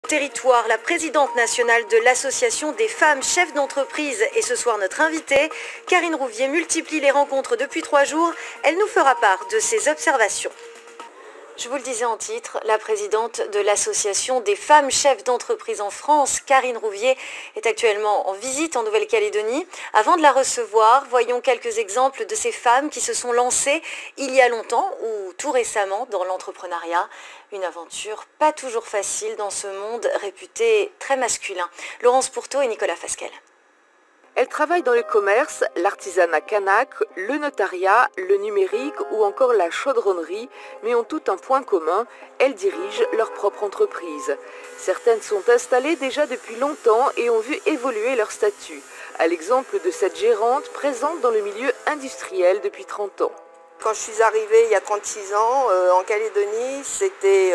Territoire, la présidente nationale de l'association des femmes chefs d'entreprise est ce soir notre invitée. Karine Rouvier multiplie les rencontres depuis 3 jours. Elle nous fera part de ses observations. Je vous le disais en titre, la présidente de l'association des femmes chefs d'entreprise en France, Karine Rouvier, est actuellement en visite en Nouvelle-Calédonie. Avant de la recevoir, voyons quelques exemples de ces femmes qui se sont lancées il y a longtemps ou tout récemment dans l'entrepreneuriat. Une aventure pas toujours facile dans ce monde réputé très masculin. Laurence Pourteau et Nicolas Fasquelle. Elles travaillent dans le commerce, l'artisanat kanak, le notariat, le numérique ou encore la chaudronnerie, mais ont tout un point commun, elles dirigent leur propre entreprise. Certaines sont installées déjà depuis longtemps et ont vu évoluer leur statut, à l'exemple de cette gérante présente dans le milieu industriel depuis 30 ans. Quand je suis arrivée il y a 36 ans en Calédonie, c'était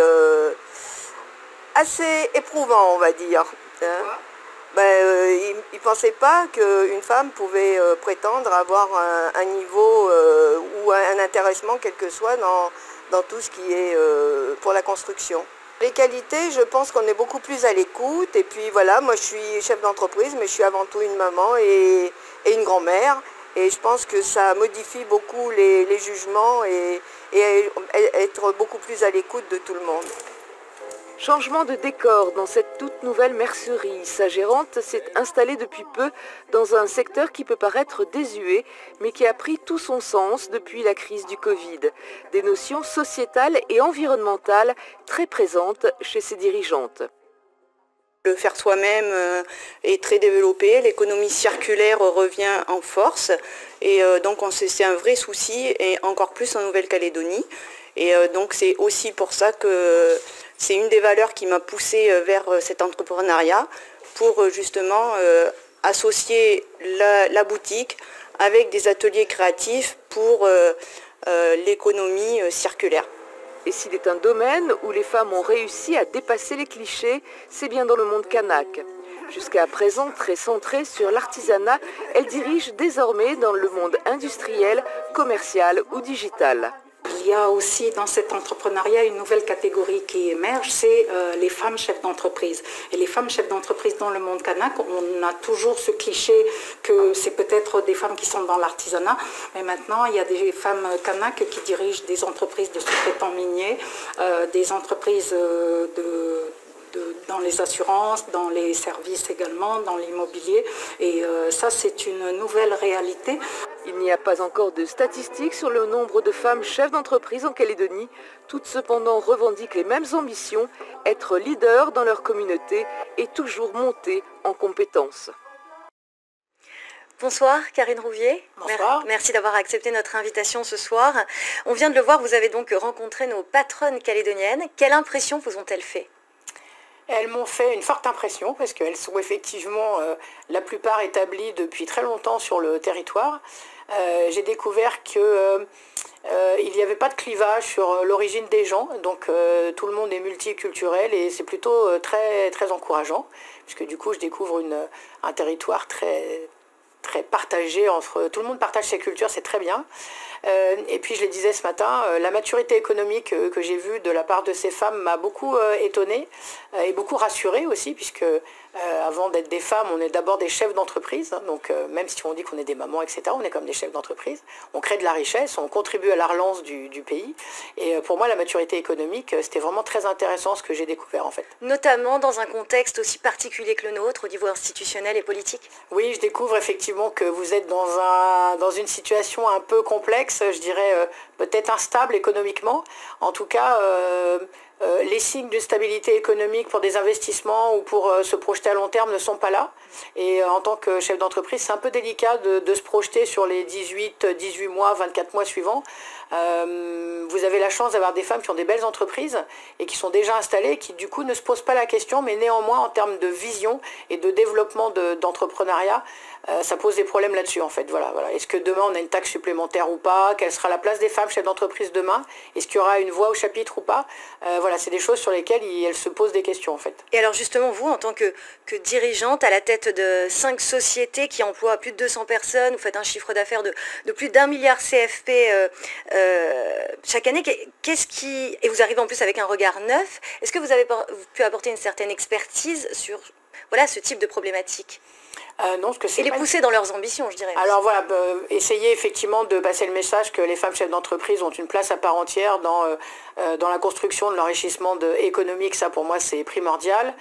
assez éprouvant, on va dire. Ils ne pensaient pas qu'une femme pouvait prétendre avoir un niveau ou un intéressement quel que soit dans tout ce qui est pour la construction. Les qualités, je pense qu'on est beaucoup plus à l'écoute. Et puis voilà, moi je suis chef d'entreprise, mais je suis avant tout une maman et une grand-mère. Et je pense que ça modifie beaucoup les jugements et être beaucoup plus à l'écoute de tout le monde. Changement de décor dans cette toute nouvelle mercerie. Sa gérante s'est installée depuis peu dans un secteur qui peut paraître désuet, mais qui a pris tout son sens depuis la crise du Covid. Des notions sociétales et environnementales très présentes chez ses dirigeantes. Le faire soi-même est très développé, l'économie circulaire revient en force et donc c'est un vrai souci et encore plus en Nouvelle-Calédonie. Et donc c'est aussi pour ça que c'est une des valeurs qui m'a poussée vers cet entrepreneuriat pour justement associer la boutique avec des ateliers créatifs pour l'économie circulaire. Et s'il est un domaine où les femmes ont réussi à dépasser les clichés, c'est bien dans le monde kanak. Jusqu'à présent très centrée sur l'artisanat, elle dirige désormais dans le monde industriel, commercial ou digital. Il y a aussi dans cet entrepreneuriat une nouvelle catégorie qui émerge, c'est les femmes chefs d'entreprise. Et les femmes chefs d'entreprise dans le monde kanak, on a toujours ce cliché que c'est peut-être des femmes qui sont dans l'artisanat, mais maintenant il y a des femmes kanak qui dirigent des entreprises de sous-traitants miniers, des entreprises dans les assurances, dans les services également, dans l'immobilier. Et ça, c'est une nouvelle réalité. Il n'y a pas encore de statistiques sur le nombre de femmes chefs d'entreprise en Calédonie. Toutes cependant revendiquent les mêmes ambitions, être leaders dans leur communauté et toujours monter en compétences. Bonsoir Karine Rouvier. Bonsoir. Merci d'avoir accepté notre invitation ce soir. On vient de le voir, vous avez donc rencontré nos patronnes calédoniennes. Quelle impression vous ont-elles fait ? Elles m'ont fait une forte impression parce qu'elles sont effectivement la plupart établies depuis très longtemps sur le territoire. J'ai découvert qu'il n'y avait pas de clivage sur l'origine des gens, donc tout le monde est multiculturel et c'est plutôt très, très encourageant, puisque du coup je découvre un territoire très partagé, tout le monde partage ses cultures, c'est très bien. Et puis je le disais ce matin, la maturité économique que j'ai vue de la part de ces femmes m'a beaucoup étonnée et beaucoup rassurée aussi, puisque avant d'être des femmes, on est d'abord des chefs d'entreprise, donc même si on dit qu'on est des mamans, etc., on est comme des chefs d'entreprise, on crée de la richesse, on contribue à la relance du pays, et pour moi la maturité économique, c'était vraiment très intéressant ce que j'ai découvert en fait. Notamment dans un contexte aussi particulier que le nôtre, au niveau institutionnel et politique. Oui, je découvre effectivement que vous êtes dans une situation un peu complexe, je dirais peut-être instable économiquement, en tout cas les signes d'une stabilité économique pour des investissements ou pour se projeter à long terme ne sont pas là. Et en tant que chef d'entreprise, c'est un peu délicat de se projeter sur les 18 mois, 24 mois suivants. Vous avez la chance d'avoir des femmes qui ont des belles entreprises et qui sont déjà installées, qui du coup ne se posent pas la question, mais néanmoins en termes de vision et de développement d'entrepreneuriat, ça pose des problèmes là-dessus en fait. Voilà. Est-ce que demain on a une taxe supplémentaire ou pas? Quelle sera la place des femmes chefs d'entreprise demain? Est-ce qu'il y aura une voix au chapitre ou pas? voilà, c'est des choses sur lesquelles elles se posent des questions en fait. Et alors justement, vous, en tant que dirigeante à la tête de 5 sociétés qui emploient plus de 200 personnes, vous faites un chiffre d'affaires de plus d'1 milliard CFP chaque année, et vous arrivez en plus avec un regard neuf, est-ce que vous avez pu apporter une certaine expertise sur ce type de problématique? Non, parce que c'est et les pousser dans leurs ambitions, je dirais. Alors voilà, essayer effectivement de passer le message que les femmes chefs d'entreprise ont une place à part entière dans la construction de l'enrichissement économique, ça pour moi c'est primordial.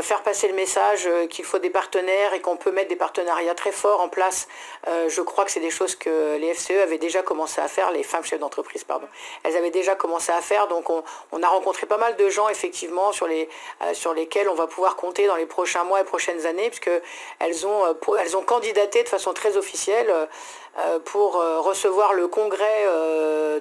Faire passer le message qu'il faut des partenaires et qu'on peut mettre des partenariats très forts en place, je crois que c'est des choses que les FCE avaient déjà commencé à faire, les femmes chefs d'entreprise, pardon. Elles avaient déjà commencé à faire, donc on a rencontré pas mal de gens effectivement sur lesquels on va pouvoir compter dans les prochains mois et prochaines années, puisque elles ont candidaté de façon très officielle pour recevoir le congrès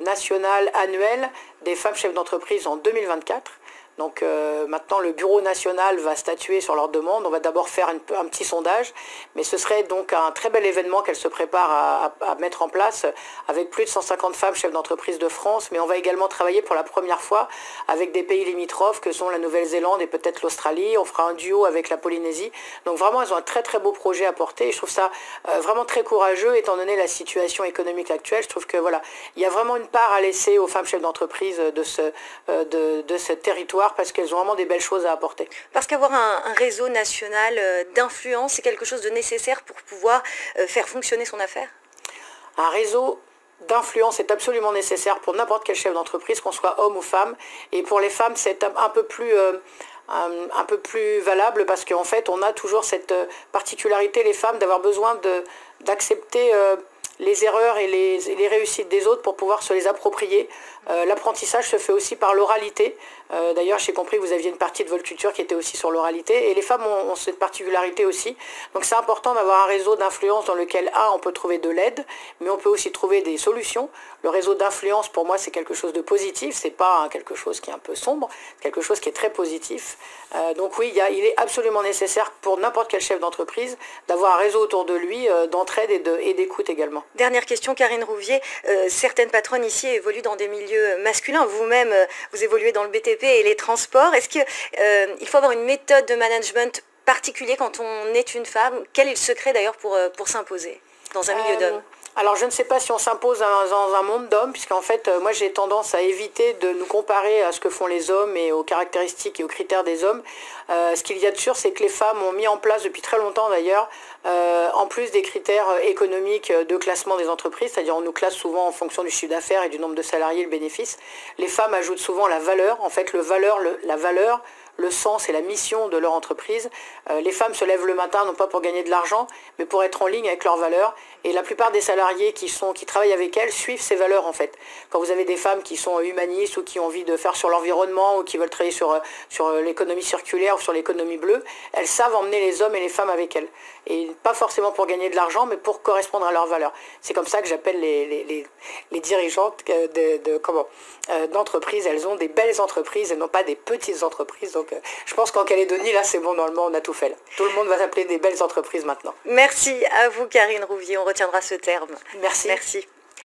national annuel des femmes chefs d'entreprise en 2024. Donc maintenant, le bureau national va statuer sur leur demande. On va d'abord faire un petit sondage, mais ce serait donc un très bel événement qu'elle se prépare à mettre en place avec plus de 150 femmes chefs d'entreprise de France. Mais on va également travailler pour la première fois avec des pays limitrophes que sont la Nouvelle-Zélande et peut-être l'Australie. On fera un duo avec la Polynésie. Donc vraiment, elles ont un très très beau projet à porter. Et je trouve ça vraiment très courageux étant donné la situation économique actuelle. Je trouve que voilà, il y a vraiment une part à laisser aux femmes chefs d'entreprise de ce territoire, parce qu'elles ont vraiment des belles choses à apporter. Parce qu'avoir un réseau national d'influence, c'est quelque chose de nécessaire pour pouvoir faire fonctionner son affaire? Un réseau d'influence est absolument nécessaire pour n'importe quel chef d'entreprise, qu'on soit homme ou femme. Et pour les femmes, c'est un peu plus valable, parce qu'en fait, on a toujours cette particularité, les femmes, d'avoir besoin d'accepter les erreurs et les réussites des autres pour pouvoir se les approprier. L'apprentissage se fait aussi par l'oralité. D'ailleurs, j'ai compris que vous aviez une partie de votre culture qui était aussi sur l'oralité. Et les femmes ont cette particularité aussi. Donc c'est important d'avoir un réseau d'influence dans lequel, on peut trouver de l'aide, mais on peut aussi trouver des solutions. Le réseau d'influence, pour moi, c'est quelque chose de positif. C'est pas quelque chose qui est un peu sombre, c'est quelque chose qui est très positif. Donc oui, il est absolument nécessaire pour n'importe quel chef d'entreprise d'avoir un réseau autour de lui, d'entraide et d'écoute également. Dernière question, Karine Rouvier. Certaines patronnes ici évoluent dans des milieux masculins. Vous-même, vous évoluez dans le BTP et les transports. Est-ce qu'il faut avoir une méthode de management particulière quand on est une femme? Quel est le secret d'ailleurs pour s'imposer dans un milieu d'hommes? Alors je ne sais pas si on s'impose dans un monde d'hommes, puisqu'en fait moi j'ai tendance à éviter de nous comparer à ce que font les hommes et aux caractéristiques et aux critères des hommes. Ce qu'il y a de sûr, c'est que les femmes ont mis en place depuis très longtemps d'ailleurs, en plus des critères économiques de classement des entreprises, c'est-à-dire on nous classe souvent en fonction du chiffre d'affaires et du nombre de salariés, le bénéfice. Les femmes ajoutent souvent la valeur, en fait la valeur, le sens et la mission de leur entreprise. Les femmes se lèvent le matin non pas pour gagner de l'argent, mais pour être en ligne avec leurs valeurs. Et la plupart des salariés qui travaillent avec elles suivent ces valeurs en fait. Quand vous avez des femmes qui sont humanistes ou qui ont envie de faire sur l'environnement ou qui veulent travailler sur l'économie circulaire ou sur l'économie bleue, elles savent emmener les hommes et les femmes avec elles. Et pas forcément pour gagner de l'argent, mais pour correspondre à leurs valeurs. C'est comme ça que j'appelle les dirigeantes d'entreprises. Elles ont des belles entreprises et non pas des petites entreprises. Donc je pense qu'en Calédonie, là c'est bon, normalement on a tout fait. Là. Tout le monde va s'appeler des belles entreprises maintenant. Merci à vous Karine Rouvier, on retiendra ce terme. Merci. Merci.